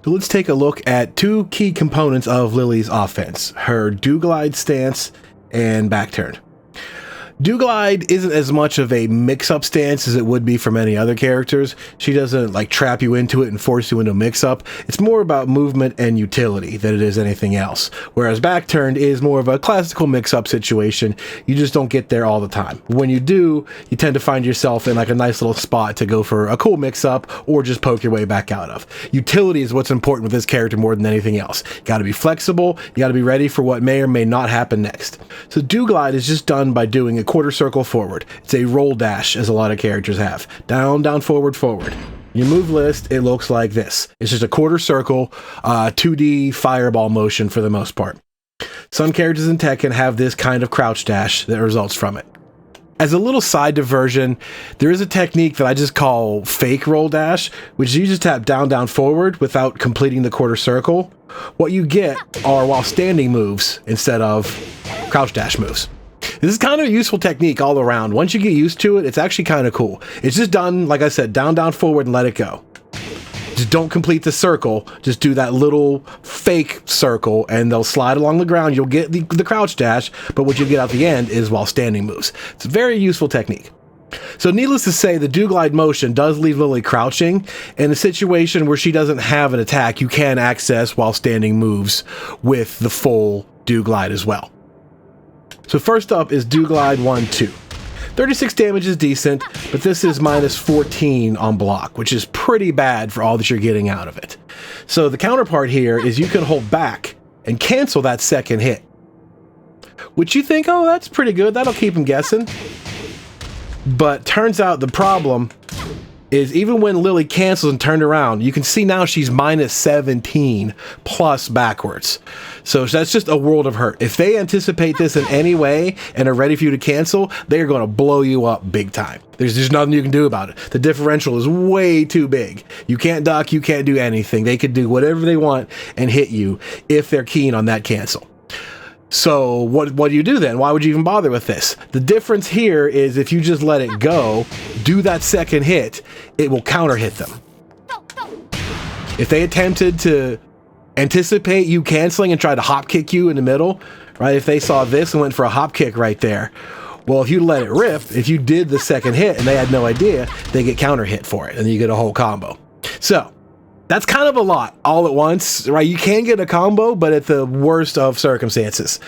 So let's take a look at two key components of Lili's offense, her do glide stance and back turn. Do glide isn't as much of a mix-up stance as it would be for many other characters. She doesn't like trap you into it and force you into a mix-up. It's more about movement and utility than it is anything else. Whereas back turn is more of a classical mix-up situation. You just don't get there all the time. When you do, you tend to find yourself in like a nice little spot to go for a cool mix-up or just poke your way back out of. Utility is what's important with this character more than anything else. You gotta be flexible, you gotta be ready for what may or may not happen next. So do glide is just done by doing a quarter circle forward. It's a roll dash, as a lot of characters have. Down, down, forward, forward. Your move list, it looks like this. It's just a quarter circle, 2D fireball motion for the most part. Some characters in Tekken have this kind of crouch dash that results from it. As a little side diversion, there is a technique that I just call fake roll dash, which you just tap down, down, forward without completing the quarter circle. What you get are while standing moves instead of crouch dash moves. This is kind of a useful technique all around. Once you get used to it, it's actually kind of cool. It's just done, like I said, down, down, forward, and let it go. Just don't complete the circle. Just do that little fake circle, and they'll slide along the ground. You'll get the crouch dash, but what you get at the end is while standing moves. It's a very useful technique. So needless to say, the do glide motion does leave Lili crouching. In a situation where she doesn't have an attack, you can access while standing moves with the full do glide as well. So first up is do glide 1-2. 36 damage is decent, but this is minus 14 on block, which is pretty bad for all that you're getting out of it. So the counterpart here is you can hold back and cancel that second hit. Which you think, oh, that's pretty good, that'll keep him guessing. But turns out the problem is even when Lili cancels and turned around, you can see now she's minus 17 plus backwards. So that's just a world of hurt. If they anticipate this in any way and are ready for you to cancel, they're going to blow you up big time. There's just nothing you can do about it. The differential is way too big. You can't duck, you can't do anything. They could do whatever they want and hit you if they're keen on that cancel. So what do you do then? Why would you even bother with this? The difference here is if you just let it go, do that second hit, it will counter hit them. If they attempted to anticipate you canceling and try to hop kick you in the middle, right? If they saw this and went for a hop kick right there, well, if you let it rip, if you did the second hit and they had no idea, they get counter hit for it and you get a whole combo. So that's kind of a lot all at once, right? You can get a combo, but at the worst of circumstances.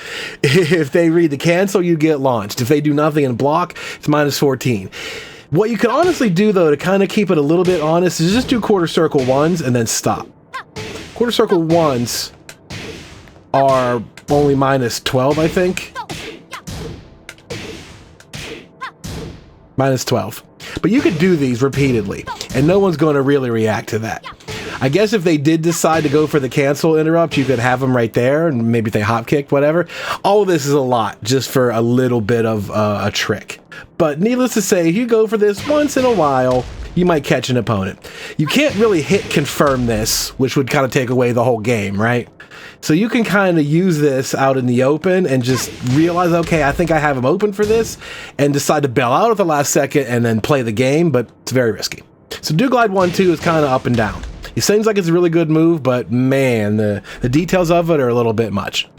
If they read the cancel, you get launched. If they do nothing and block, it's minus 14. What you can honestly do, though, to kind of keep it a little bit honest, is just do quarter circle ones and then stop. Quarter circle ones are only minus 12, I think. Minus 12. But you could do these repeatedly, and no one's going to really react to that. I guess if they did decide to go for the cancel interrupt, you could have them right there, and maybe if they hop kicked, whatever. All of this is a lot just for a little bit of a trick. But needless to say, if you go for this once in a while, you might catch an opponent. You can't really hit confirm this, which would kind of take away the whole game, right? So you can kind of use this out in the open and just realize, okay, I think I have him open for this, and decide to bail out at the last second and then play the game, but it's very risky. So do glide 1-2 is kind of up and down. It seems like it's a really good move, but man, the details of it are a little bit much.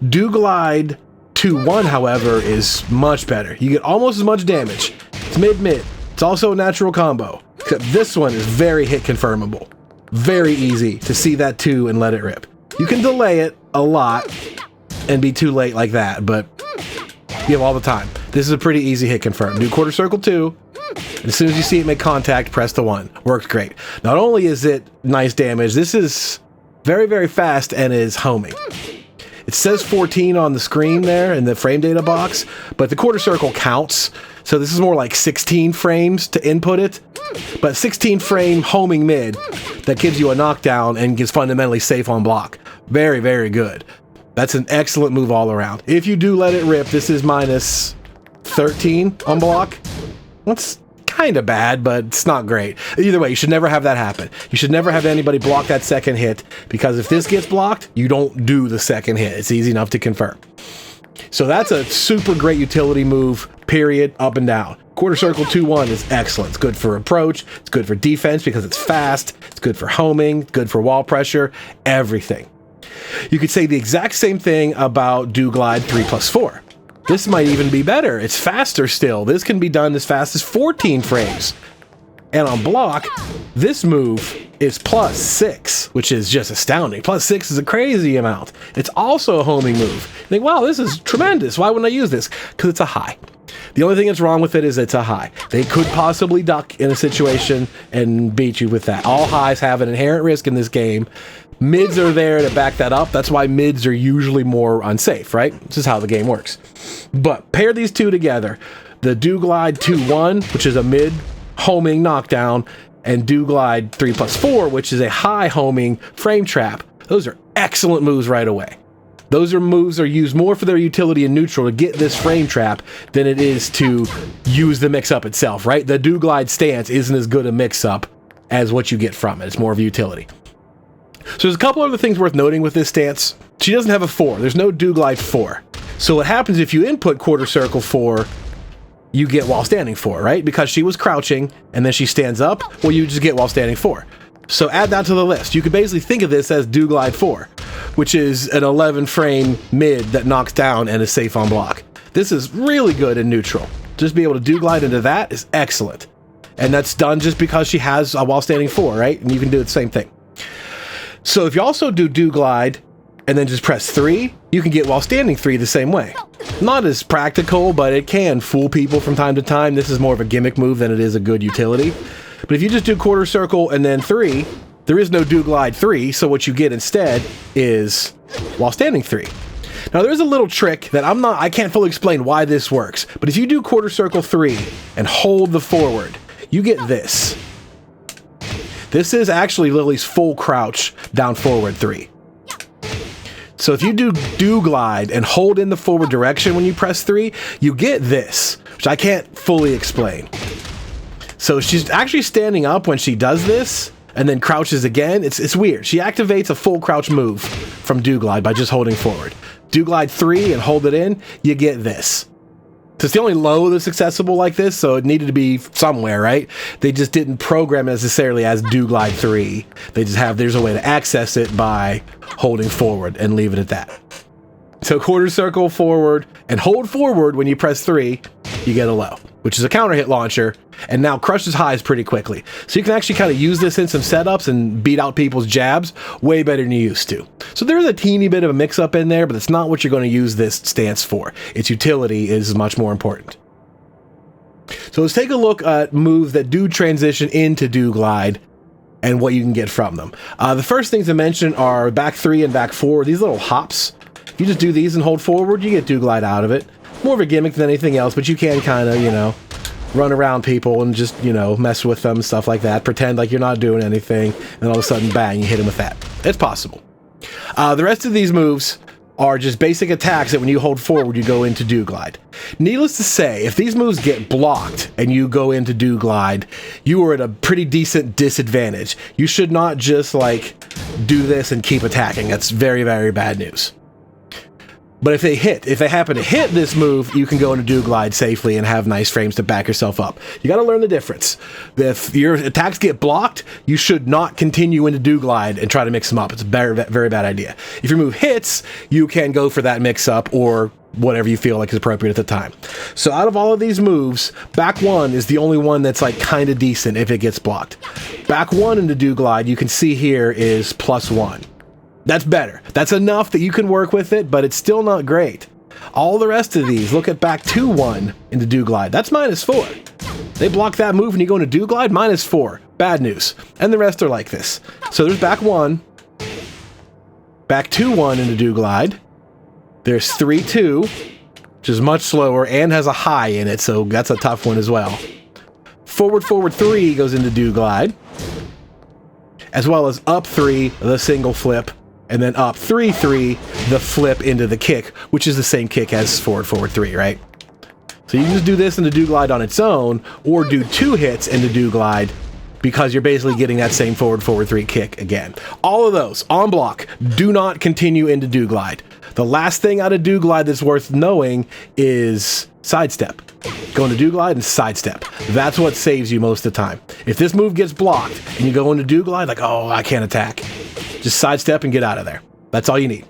Do glide 2-1, however, is much better. You get almost as much damage. It's mid-mid. It's also a natural combo, except this one is very hit confirmable. Very easy to see that 2 and let it rip. You can delay it a lot and be too late like that, but you have all the time. This is a pretty easy hit confirm. Do quarter circle 2. And as soon as you see it make contact, press the 1. Works great. Not only is it nice damage, this is very, very fast and is homing. It says 14 on the screen there in the frame data box, but the quarter circle counts. So this is more like 16 frames to input it, but 16 frame homing mid that gives you a knockdown and is fundamentally safe on block. Very, very good. That's an excellent move all around. If you do let it rip, this is minus 13 on block. That's kind of bad, but it's not great. Either way, you should never have that happen. You should never have anybody block that second hit, because if this gets blocked, you don't do the second hit. It's easy enough to confirm. So that's a super great utility move, period, up and down. Quarter circle 2-1 is excellent. It's good for approach. It's good for defense because it's fast. It's good for homing, good for wall pressure, everything. You could say the exact same thing about do glide 3+4. This might even be better. It's faster still. This can be done as fast as 14 frames. And on block, this move is +6, which is just astounding. +6 is a crazy amount. It's also a homing move. You think, wow, this is tremendous. Why wouldn't I use this? Because it's a high. The only thing that's wrong with it is it's a high. They could possibly duck in a situation and beat you with that. All highs have an inherent risk in this game. Mids are there to back that up. That's why mids are usually more unsafe, right? This is how the game works. But pair these two together. The do glide 2-1, which is a mid homing knockdown, and do glide 3+4, which is a high homing frame trap. Those are excellent moves right away. Those are moves that are used more for their utility in neutral to get this frame trap than it is to use the mix-up itself, right? The do glide stance isn't as good a mix-up as what you get from it. It's more of utility. So there's a couple other things worth noting with this stance. She doesn't have a 4. There's no do glide 4. So what happens if you input quarter circle 4, you get while standing 4, right? Because she was crouching and then she stands up, well, you just get while standing 4. So add that to the list. You could basically think of this as do glide 4, which is an 11 frame mid that knocks down and is safe on block. This is really good in neutral. Just be able to do glide into that is excellent. And that's done just because she has a while standing 4, right? And you can do the same thing. So if you also do glide and then just press 3, you can get while standing 3 the same way. Not as practical, but it can fool people from time to time. This is more of a gimmick move than it is a good utility. But if you just do quarter circle and then 3, there is no do glide 3, so what you get instead is while standing 3. Now there's a little trick that I can't fully explain why this works, but if you do quarter circle 3 and hold the forward, you get this. This is actually Lili's full crouch down forward 3. So if you do glide and hold in the forward direction when you press 3, you get this, which I can't fully explain. So she's actually standing up when she does this and then crouches again. It's weird. She activates a full crouch move from do glide by just holding forward. Do glide 3 and hold it in, you get this. So it's the only low that's accessible like this, so it needed to be somewhere, right? They just didn't program it necessarily as do glide 3. They just there's a way to access it by holding forward and leave it at that. So quarter circle forward and hold forward when you press 3, you get a low, which is a counter hit launcher, and now crushes highs pretty quickly. So you can actually kind of use this in some setups and beat out people's jabs way better than you used to. So there's a teeny bit of a mix up in there, but it's not what you're going to use this stance for. Its utility is much more important. So let's take a look at moves that do transition into do glide and what you can get from them. The first things to mention are back 3 and back 4, these little hops. If you just do these and hold forward, you get do glide out of it. More of a gimmick than anything else, but you can kind of, run around people and just, mess with them, stuff like that. Pretend like you're not doing anything, and all of a sudden, bang, you hit them with that. It's possible. The rest of these moves are just basic attacks that when you hold forward, you go into do glide. Needless to say, if these moves get blocked and you go into do glide, you are at a pretty decent disadvantage. You should not just, do this and keep attacking. That's very, very bad news. But if they happen to hit this move, you can go into do glide safely and have nice frames to back yourself up. You got to learn the difference. If your attacks get blocked, you should not continue into do glide and try to mix them up. It's a very, very bad idea. If your move hits, you can go for that mix up or whatever you feel like is appropriate at the time. So out of all of these moves, back 1 is the only one that's kind of decent if it gets blocked. Back 1 into do glide, you can see here is +1. That's better. That's enough that you can work with it, but it's still not great. All the rest of these, look at back 2-1 into do glide. That's -4. They block that move and you go into do glide, -4. Bad news. And the rest are like this. So there's back 1, back 2-1 into do glide. There's 3-2, which is much slower and has a high in it, so that's a tough one as well. Forward 3 goes into do glide, as well as up 3, the single flip, and then up 3-3, the flip into the kick, which is the same kick as forward 3, right? So you can just do this into do glide on its own, or do 2 hits into do glide because you're basically getting that same forward 3 kick again. All of those on block. Do not continue into do glide. The last thing out of do glide that's worth knowing is sidestep. Go into do glide and sidestep. That's what saves you most of the time. If this move gets blocked and you go into do glide, like, oh, I can't attack, just sidestep and get out of there. That's all you need.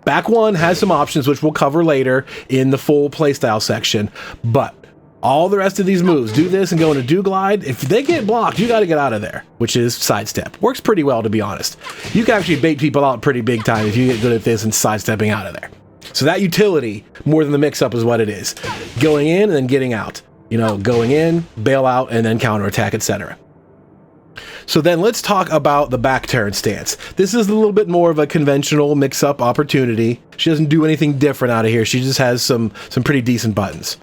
Back one has some options, which we'll cover later in the full playstyle section, but all the rest of these moves, do this and go into do glide. If they get blocked, you got to get out of there, which is sidestep. Works pretty well, to be honest. You can actually bait people out pretty big time if you get good at this and sidestepping out of there. So that utility, more than the mix-up, is what it is. Going in and then getting out. You know, going in, bail out, and then counterattack, etc. So then let's talk about the back turn stance. This is a little bit more of a conventional mix-up opportunity. She doesn't do anything different out of here. She just has some pretty decent buttons.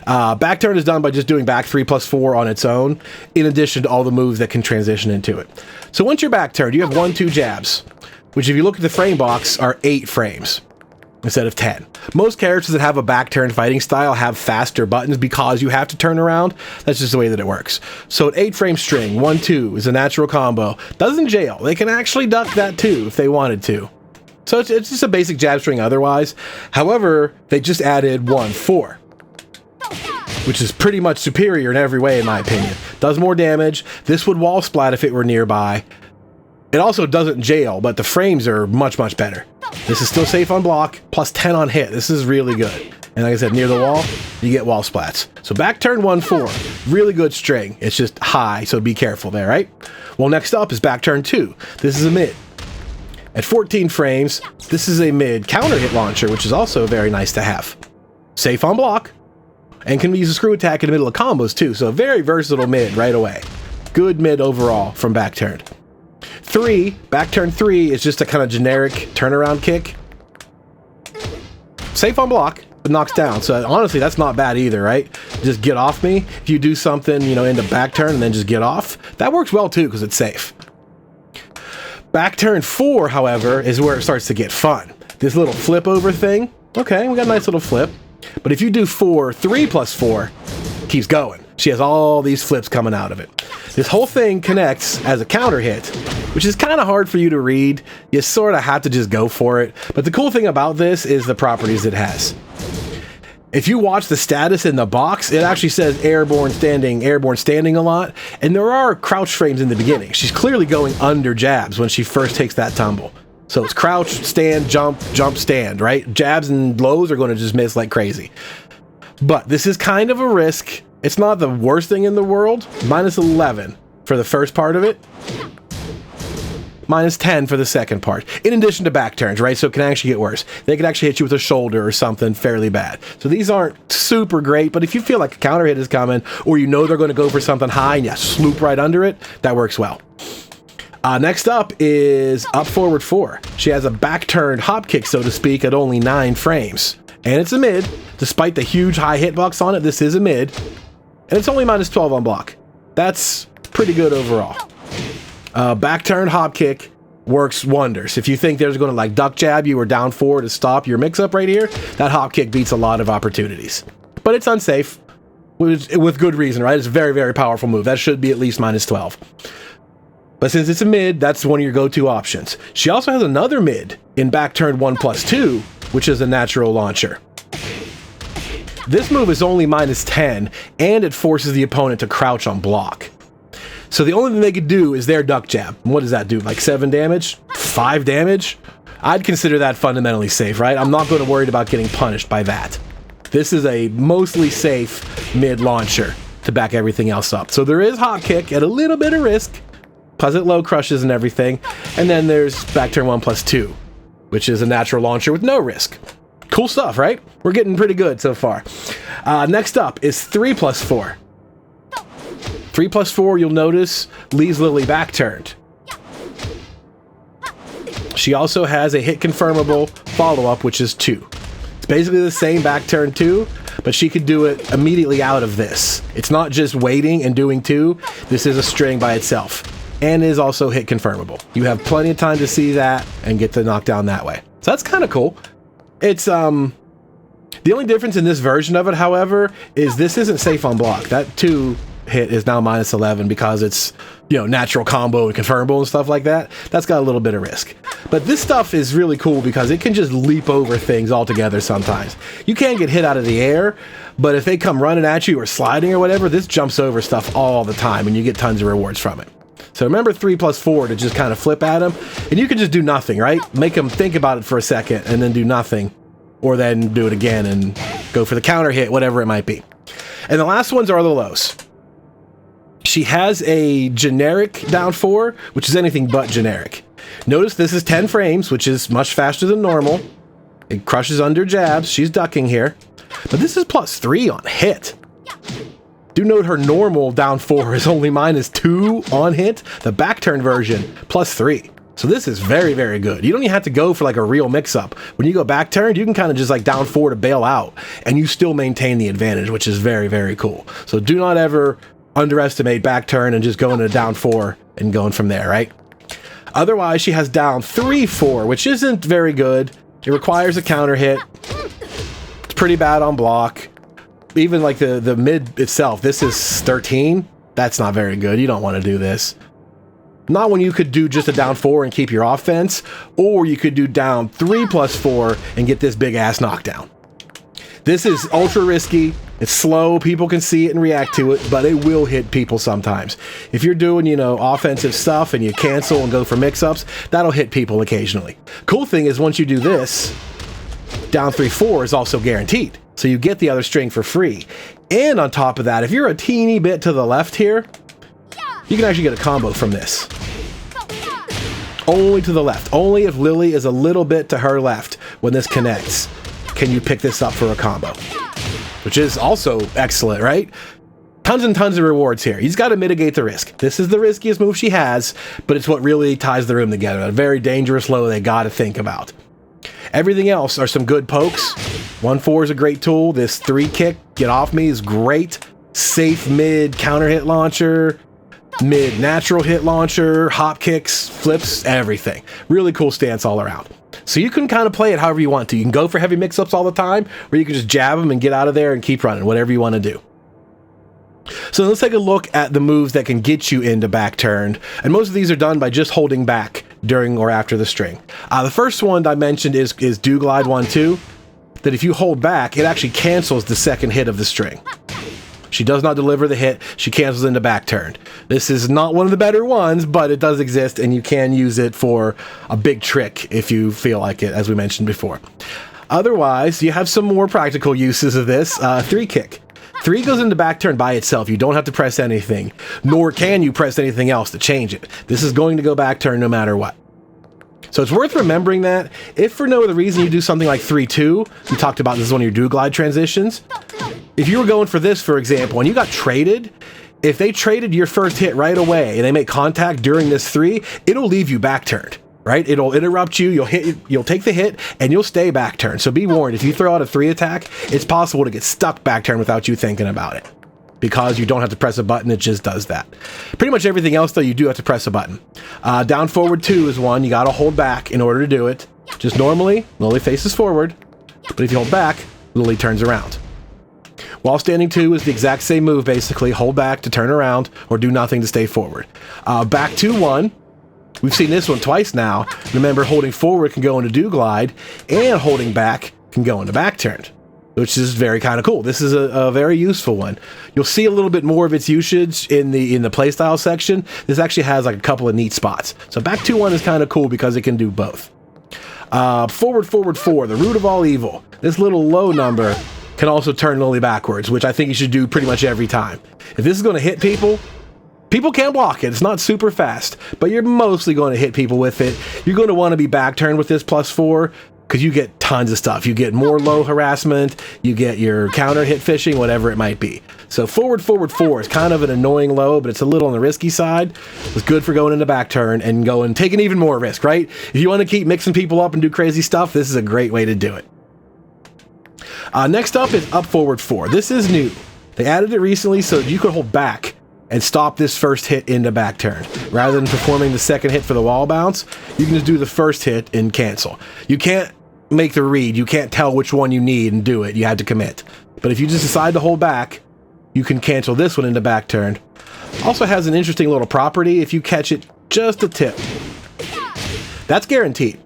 Back turn is done by just doing back 3+4 on its own, in addition to all the moves that can transition into it. So once you're back turned, you have 1-2 jabs, which if you look at the frame box are 8 frames instead of 10. Most characters that have a back turn fighting style have faster buttons because you have to turn around. That's just the way that it works. So an 8-frame string, 1-2 is a natural combo. Doesn't jail. They can actually duck that too if they wanted to. So it's just a basic jab string otherwise. However, they just added 1-4, which is pretty much superior in every way in my opinion. Does more damage. This would wall splat if it were nearby. It also doesn't jail, but the frames are much, much better. This is still safe on block, plus 10 on hit. This is really good. And like I said, near the wall, you get wall splats. So back turn 1-4, really good string. It's just high, so be careful there, right? Well, next up is back turn 2. This is a mid. At 14 frames, this is a mid counter hit launcher, which is also very nice to have. Safe on block, and can use a screw attack in the middle of combos too, so very versatile mid right away. Good mid overall from back turn. 3, back turn 3 is just a kind of generic turnaround kick. Safe on block, but knocks down. So honestly, that's not bad either, right? Just get off me. If you do something, you know, into back turn and then just get off, that works well too because it's safe. Back turn 4, however, is where it starts to get fun. This little flip over thing. Okay, we got a nice little flip. But if you do 3+4, keeps going. She has all these flips coming out of it. This whole thing connects as a counter hit, which is kind of hard for you to read. You sort of have to just go for it. But the cool thing about this is the properties it has. If you watch the status in the box, it actually says airborne standing a lot. And there are crouch frames in the beginning. She's clearly going under jabs when she first takes that tumble. So it's crouch, stand, jump, jump, stand, right? Jabs and lows are going to just miss like crazy. But this is kind of a risk. It's not the worst thing in the world. -11 for the first part of it. -10 for the second part. In addition to back turns, right? So it can actually get worse. They could actually hit you with a shoulder or something fairly bad. So these aren't super great, but if you feel like a counter hit is coming, or you know they're going to go for something high and you sloop right under it, that works well. Next up is up forward 4. She has a back turned hop kick, so to speak, at only 9 frames. And it's a mid. Despite the huge high hitbox on it, this is a mid. And it's only -12 on block. That's pretty good overall. Back turn hop kick works wonders. If you think there's going to like duck jab you or down 4 to stop your mix up right here, that hop kick beats a lot of opportunities. But it's unsafe with good reason, right? It's a very, very powerful move. That should be at least -12. But since it's a mid, that's one of your go-to options. She also has another mid in back turn 1+2, which is a natural launcher. This move is only -10, and it forces the opponent to crouch on block. So the only thing they could do is their duck jab. And what does that do? Like 7 damage? 5 damage? I'd consider that fundamentally safe, right? I'm not going to worry about getting punished by that. This is a mostly safe mid launcher to back everything else up. So there is hop kick at a little bit of risk, because it low crushes and everything. And then there's back turn 1+2, which is a natural launcher with no risk. Cool stuff, right? We're getting pretty good so far. Next up is 3+4. 3+4, you'll notice, leaves Lili back turned. She also has a hit confirmable follow-up, which is 2. It's basically the same back turn 2, but she could do it immediately out of this. It's not just waiting and doing 2. This is a string by itself, and is also hit confirmable. You have plenty of time to see that and get the knockdown that way. So that's kind of cool. It's the only difference in this version of it, however, is this isn't safe on block. That 2 hit is now minus 11 because it's, you know, natural combo and confirmable and stuff like that. That's got a little bit of risk. But this stuff is really cool because it can just leap over things altogether sometimes. You can get hit out of the air, but if they come running at you or sliding or whatever, this jumps over stuff all the time and you get tons of rewards from it. So remember 3+4 to just kind of flip at them, and you can just do nothing, right? Make them think about it for a second and then do nothing, or then do it again and go for the counter hit, whatever it might be. And the last ones are the lows. She has a generic down 4, which is anything but generic. Notice this is 10 frames, which is much faster than normal. It crushes under jabs. She's ducking here. But this is +3 on hit. Do note her normal down 4 is only -2 on hit. The back turn version, +3. So this is very, very good. You don't even have to go for like a real mix-up. When you go back turned, you can kind of just like down 4 to bail out, and you still maintain the advantage, which is very, very cool. So do not ever underestimate back turn and just go into down 4 and going from there, right? Otherwise, she has down 3-4, which isn't very good. It requires a counter hit. It's pretty bad on block. Even like the mid itself, this is 13. That's not very good. You don't want to do this. Not when you could do just a down 4 and keep your offense, or you could do down 3+4 and get this big ass knockdown. This is ultra risky. It's slow. People can see it and react to it, but it will hit people sometimes. If you're doing, you know, offensive stuff and you cancel and go for mix-ups, that'll hit people occasionally. Cool thing is once you do this, down 3-4 is also guaranteed. So you get the other string for free. And on top of that, if you're a teeny bit to the left here, you can actually get a combo from this. Only to the left. Only if Lili is a little bit to her left when this connects can you pick this up for a combo. Which is also excellent, right? Tons and tons of rewards here. He's got to mitigate the risk. This is the riskiest move she has, but it's what really ties the room together. A very dangerous low they got to think about. Everything else are some good pokes. 1-4 is a great tool. This 3 kick, get off me, is great. Safe mid counter hit launcher, mid natural hit launcher, hop kicks, flips, everything. Really cool stance all around. So you can kind of play it however you want to. You can go for heavy mix-ups all the time, or you can just jab them and get out of there and keep running, whatever you want to do. So let's take a look at the moves that can get you into back turned. And most of these are done by just holding back during or after the string. The first one I mentioned is do glide 1-2. That if you hold back, it actually cancels the second hit of the string. She does not deliver the hit. She cancels into back turned. This is not one of the better ones, but it does exist, and you can use it for a big trick if you feel like it, as we mentioned before. Otherwise, you have some more practical uses of this. 3 kick. 3 goes into back turn by itself. You don't have to press anything, nor can you press anything else to change it. This is going to go back turn no matter what. So it's worth remembering that. If for no other reason you do something like 3-2, we talked about this is one of your do glide transitions. If you were going for this, for example, and you got traded, if they traded your first hit right away and they make contact during this 3, it'll leave you back turned, right? It'll interrupt you, you'll take the hit, and you'll stay back turned. So be warned, if you throw out a 3 attack, it's possible to get stuck back turn without you thinking about it. Because you don't have to press a button, it just does that. Pretty much everything else, though, you do have to press a button. Down forward 2 is one. You got to hold back in order to do it. Just normally, Lili faces forward. But if you hold back, Lili turns around. While standing 2 is the exact same move, basically. Hold back to turn around or do nothing to stay forward. Back 2-1. We've seen this one twice now. Remember, holding forward can go into do glide, and holding back can go into back turned, which is very kind of cool. This is a very useful one. You'll see a little bit more of its usage in the playstyle section. This actually has like a couple of neat spots. So back 2-1 is kind of cool because it can do both. Forward 4, the root of all evil. This little low number can also turn Lili backwards, which I think you should do pretty much every time. If this is going to hit people, people can block it. It's not super fast, but you're mostly going to hit people with it. You're going to want to be back turned with this +4, because you get tons of stuff. You get more low harassment, you get your counter hit fishing, whatever it might be. So forward 4 is kind of an annoying low, but it's a little on the risky side. It's good for going into back turn and taking even more risk, right? If you want to keep mixing people up and do crazy stuff, this is a great way to do it. Next up is up forward 4. This is new. They added it recently so you could hold back and stop this first hit into back turn. Rather than performing the second hit for the wall bounce, you can just do the first hit and cancel. You can't make the read. You can't tell which one you need and do it. You had to commit. But if you just decide to hold back, you can cancel this one into back turn. Also has an interesting little property if you catch it just a tip. That's guaranteed.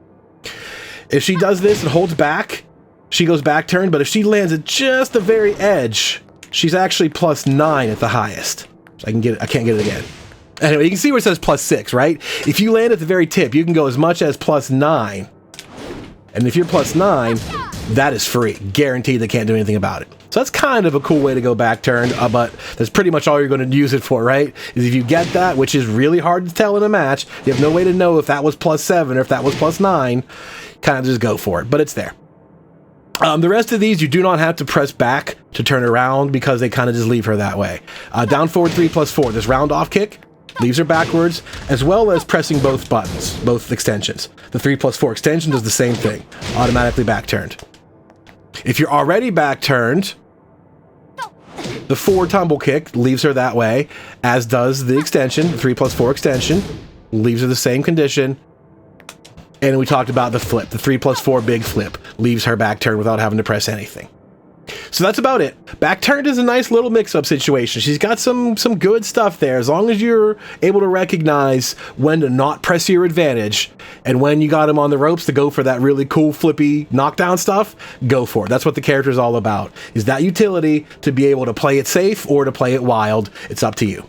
If she does this and holds back, she goes back turn, but if she lands at just the very edge, she's actually +9 at the highest. So I can't get it again. Anyway, you can see where it says +6, right? If you land at the very tip, you can go as much as +9. And if you're +9, that is free. Guaranteed they can't do anything about it. So that's kind of a cool way to go back turn, but that's pretty much all you're going to use it for, right? Is if you get that, which is really hard to tell in a match, you have no way to know if that was +7 or if that was +9, kind of just go for it, but it's there. The rest of these, you do not have to press back to turn around because they kind of just leave her that way. Down forward 3+4, this round off kick leaves her backwards, as well as pressing both buttons, both extensions. The 3+4 extension does the same thing, automatically back turned. If you're already back turned, the forward tumble kick leaves her that way, as does the extension, the 3+4 extension, leaves her the same condition. And we talked about the flip, the 3+4 big flip, leaves her back turned without having to press anything. So that's about it. Back turned is a nice little mix-up situation. She's got some good stuff there. As long as you're able to recognize when to not press your advantage and when you got him on the ropes to go for that really cool flippy knockdown stuff, go for it. That's what the character is all about, is that utility to be able to play it safe or to play it wild. It's up to you.